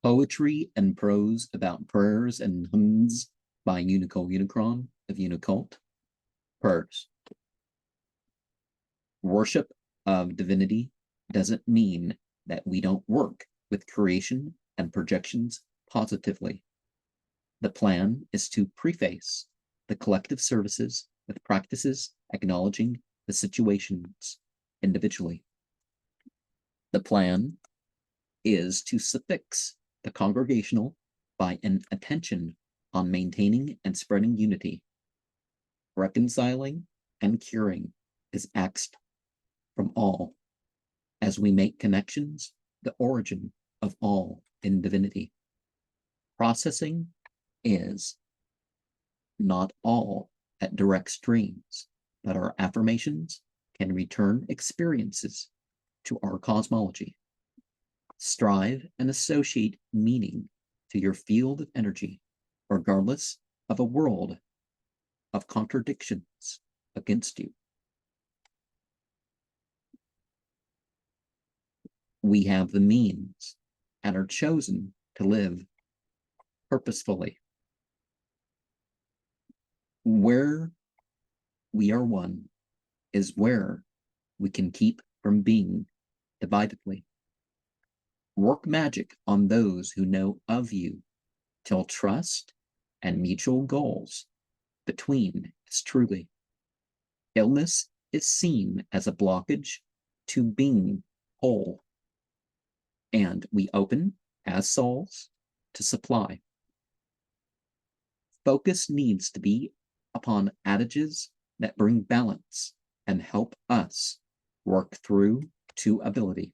Poetry and Prose about Prayers and Hmmz by Unicole Unicron of Unicult. Prayers. Worship of divinity doesn't mean that we don't work with creation and projections positively. The plan is to preface the collective services with practices acknowledging the situations individually. The plan is to suffix the congregational by an attention on maintaining and spreading unity. Reconciling and curing is axed from all, as we make connections the origin of all in divinity. Processing is not all at direct streams, but our affirmations can return experiences to our cosmology. Strive and associate meaning to your field of energy, regardless of a world of contradictions against you. We have the means and are chosen to live purposefully. Where we are one is where we can keep from being dividedly. Work magic on those who know of you till trust and mutual goals between is truly. Illness is seen as a blockage to being whole, and we open as souls to supply. Focus needs to be upon adages that bring balance and help us work through to ability.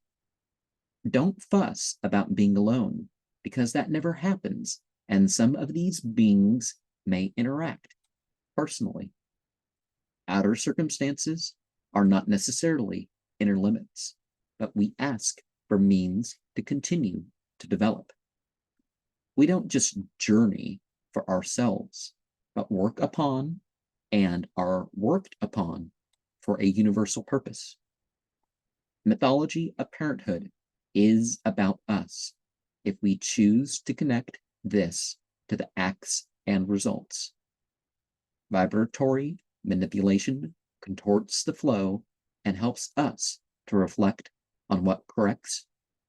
Don't fuss about being alone, because that never happens, and some of these beings may interact personally. Outer circumstances are not necessarily inner limits, but we ask for means to continue to develop. We don't just journey for ourselves, but work upon and are worked upon for a universal purpose. Mythology of parenthood is about us if we choose to connect this to the acts and results. Vibratory manipulation contorts the flow and helps us to reflect on what corrects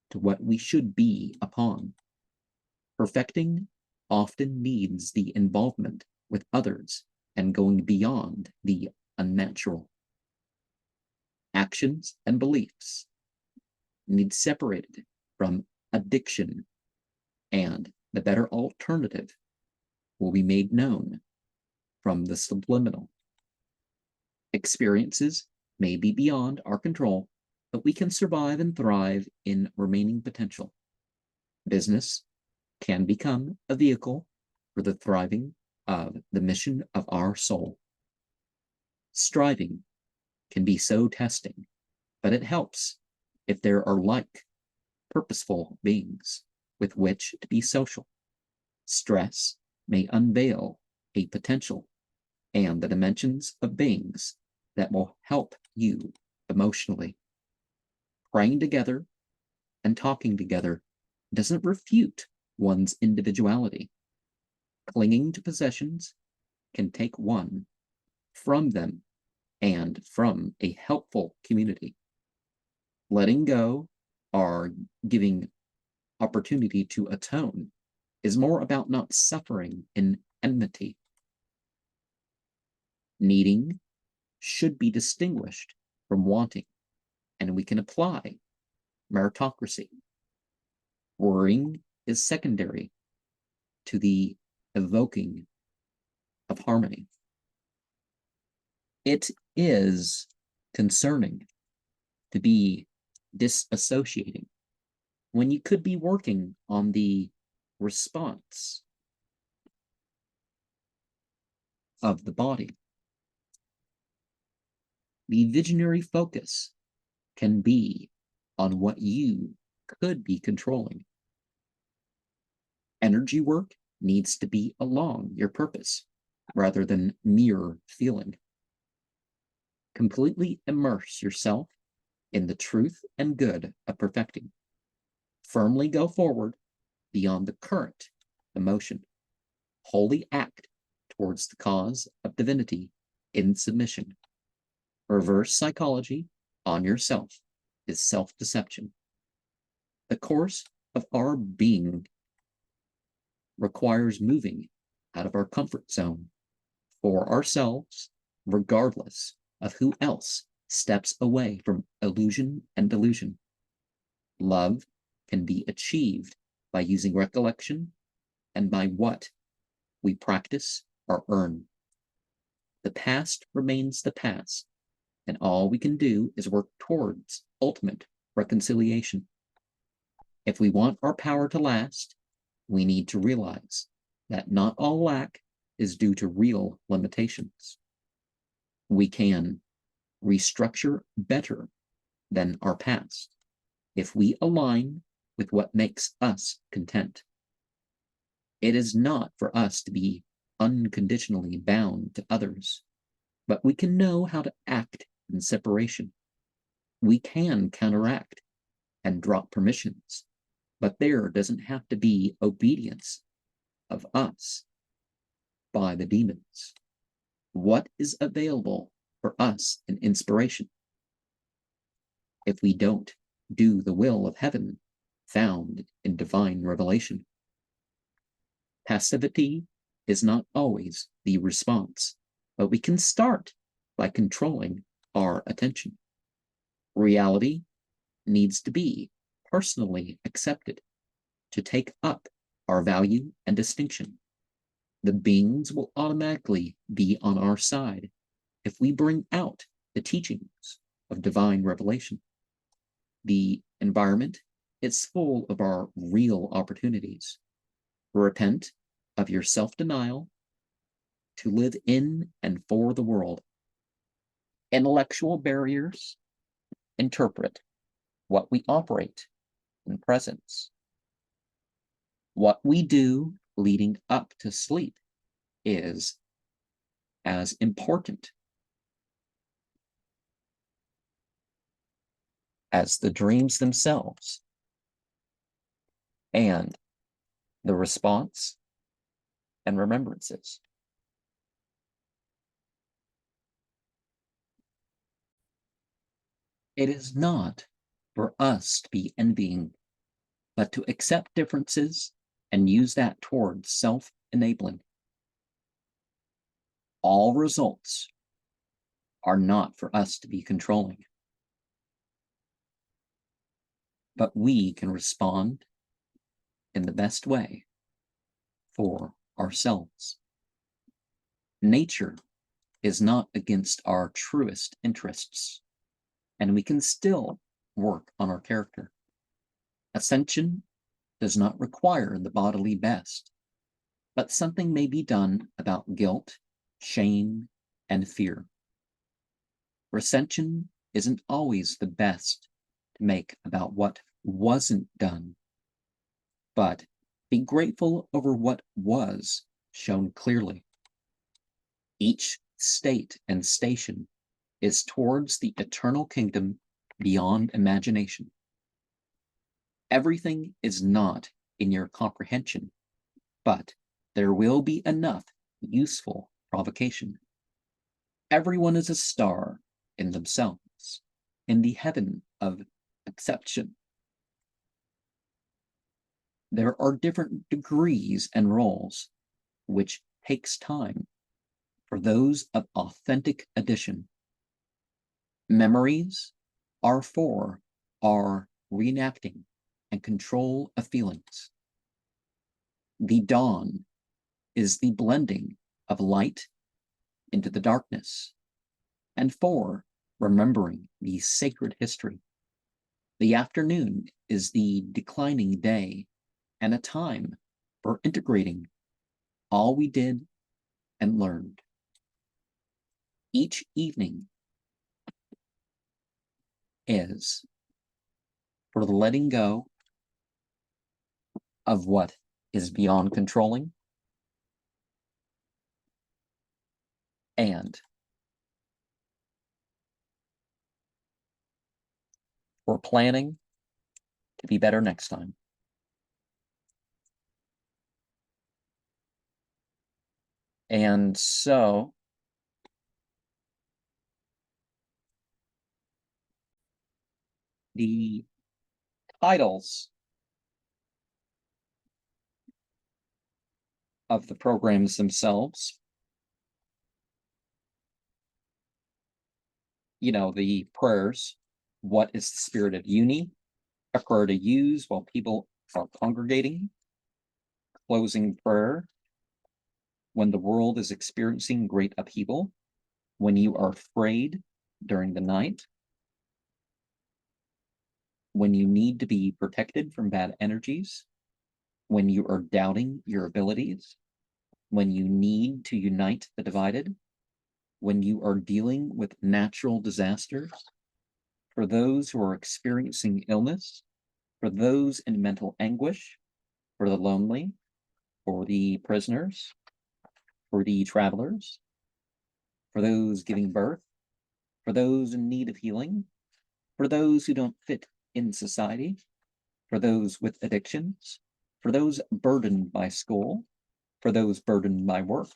to what we should be upon. Perfecting often needs the involvement with others and going beyond the unnatural. Actions and beliefs need separated from addiction, and the better alternative will be made known from the subliminal. Experiences may be beyond our control, but we can survive and thrive in remaining potential. Business can become a vehicle for the thriving of the mission of our soul. Striving can be so testing, but it helps if there are like purposeful beings with which to be social. Stress may unveil a potential and the dimensions of beings that will help you emotionally. Praying together and talking together doesn't refute one's individuality. Clinging to possessions can take one from them and from a helpful community. Letting go or giving opportunity to atone is more about not suffering in enmity. Needing should be distinguished from wanting, and we can apply meritocracy. Worrying is secondary to the evoking of harmony. It is concerning to be disassociating when you could be working on the response of the body. The visionary focus can be on what you could be controlling. Energy work needs to be along your purpose rather than mere feeling. Completely immerse yourself in the truth and good of perfecting. Firmly go forward beyond the current emotion. Wholly act towards the cause of divinity in submission. Reverse psychology on yourself is self-deception. The course of our being requires moving out of our comfort zone for ourselves, regardless of who else steps away from illusion and delusion. Love can be achieved by using recollection and by what we practice or earn. The past remains the past, and all we can do is work towards ultimate reconciliation. If we want our power to last, we need to realize that not all lack is due to real limitations. We can restructure better than our past if we align with what makes us content. It is not for us to be unconditionally bound to others, but we can know how to act in separation. We can counteract and drop permissions, but there doesn't have to be obedience of us by the demons. What is available for us in inspiration? If we don't do the will of heaven found in divine revelation. Passivity is not always the response, but we can start by controlling our attention. Reality needs to be personally accepted to take up our value and distinction. The beings will automatically be on our side if we bring out the teachings of divine revelation. The environment is full of our real opportunities. Repent of your self-denial to live in and for the world. Intellectual barriers interpret what we operate in presence. What we do leading up to sleep is as important as the dreams themselves, and the response and remembrances. It is not for us to be envying, but to accept differences and use that towards self-enabling. All results are not for us to be controlling, but we can respond in the best way for ourselves. Nature is not against our truest interests, and we can still work on our character. Ascension does not require the bodily best, but something may be done about guilt, shame, and fear. Recension isn't always the best to make about what wasn't done, but be grateful over what was shown clearly. Each state and station is towards the eternal kingdom beyond imagination. Everything is not in your comprehension, but there will be enough useful provocation. Everyone is a star in themselves, in the heaven of exception. There are different degrees and roles, which takes time for those of authentic addition. Memories are for our reenacting and control of feelings. The dawn is the blending of light into the darkness, and for remembering the sacred history. The afternoon is the declining day, and a time for integrating all we did and learned. Each evening is for the letting go of what is beyond controlling and for planning to be better next time. And so the titles of the programs themselves, you know, the prayers, what is the spirit of uni, a prayer to use while people are congregating, closing prayer, when the world is experiencing great upheaval, when you are afraid during the night, when you need to be protected from bad energies, when you are doubting your abilities, when you need to unite the divided, when you are dealing with natural disasters, for those who are experiencing illness, for those in mental anguish, for the lonely, for the prisoners, for the travelers, for those giving birth, for those in need of healing, for those who don't fit in society, for those with addictions, for those burdened by school, for those burdened by work,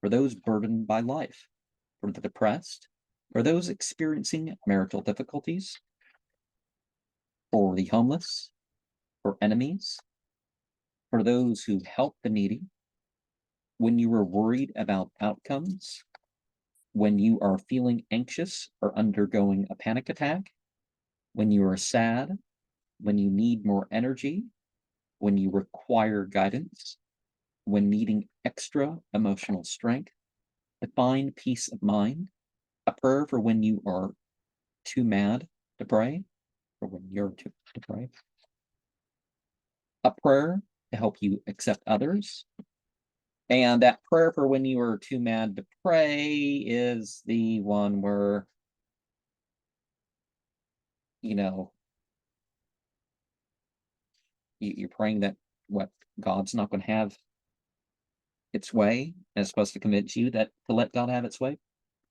for those burdened by life, for the depressed, for those experiencing marital difficulties, for the homeless, for enemies, for those who help the needy, when you are worried about outcomes, when you are feeling anxious or undergoing a panic attack, when you are sad, when you need more energy, when you require guidance, when needing extra emotional strength, to find peace of mind, a prayer for when you are too mad to pray, or when you're too to pray, a prayer to help you accept others. And that prayer for when you are too mad to pray is the one where, you know, you're praying that what God's not going to have its way, and it's supposed to convince you that to let God have its way.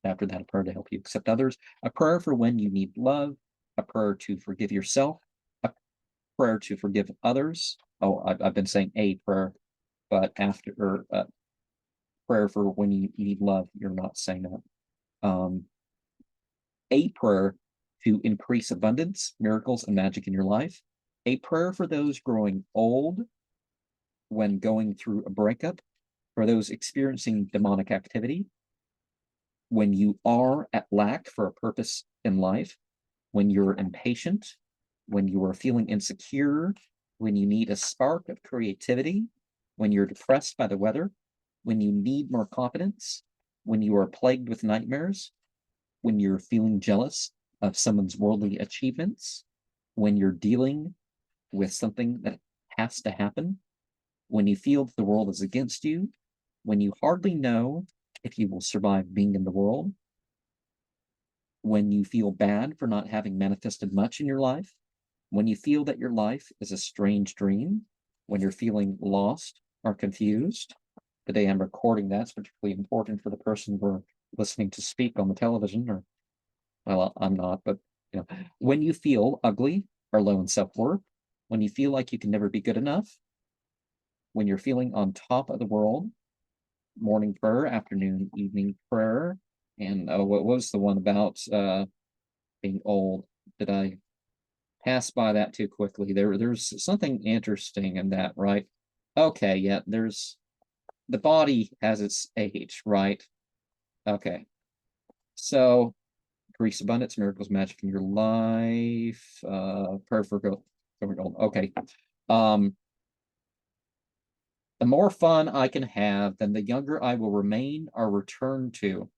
After that, a prayer to help you accept others, a prayer for when you need love, a prayer to forgive yourself, a prayer to forgive others. Oh, I've been saying a prayer, but after or prayer for when you need love, you're not saying that. A prayer to increase abundance, miracles, and magic in your life. A prayer for those growing old when going through a breakup, for those experiencing demonic activity, when you are at lack for a purpose in life, when you're impatient, when you are feeling insecure, when you need a spark of creativity, when you're depressed by the weather, when you need more confidence, when you are plagued with nightmares, when you're feeling jealous of someone's worldly achievements, when you're dealing with something that has to happen, when you feel that the world is against you, when you hardly know if you will survive being in the world, when you feel bad for not having manifested much in your life, when you feel that your life is a strange dream, when you're feeling lost or confused. The day I'm recording that's particularly important for the person we're listening to speak on the television, or, well, I'm not, but, you know, when you feel ugly or low in self-worth, when you feel like you can never be good enough, when you're feeling on top of the world, morning prayer, afternoon, evening prayer, and what was the one about being old? Did I pass by that too quickly? There's something interesting in that, right? Okay, yeah, there's the body has its age, right? Okay, so increase abundance, miracles, magic in your life, prayer for gold. Okay. The more fun I can have, then the younger I will remain or return to.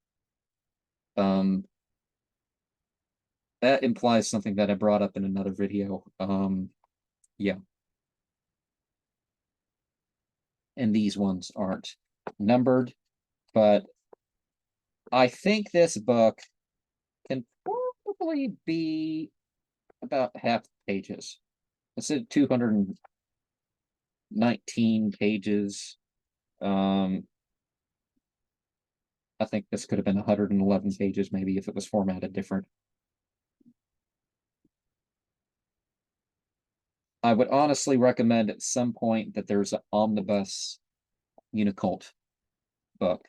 That implies something that I brought up in another video. Yeah. And these ones aren't numbered, but I think this book can probably be about half the pages. It's at 219 pages. I think this could have been 111 pages, maybe, if it was formatted different. I would honestly recommend at some point that there's an omnibus Unicult book.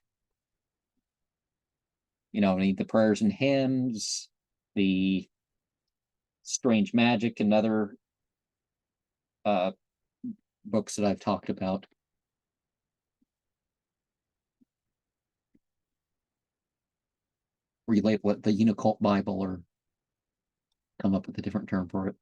I mean, the prayers and hymns, the strange magic, and other uh, books that I've talked about. Relate what the Unicult Bible, or come up with a different term for it.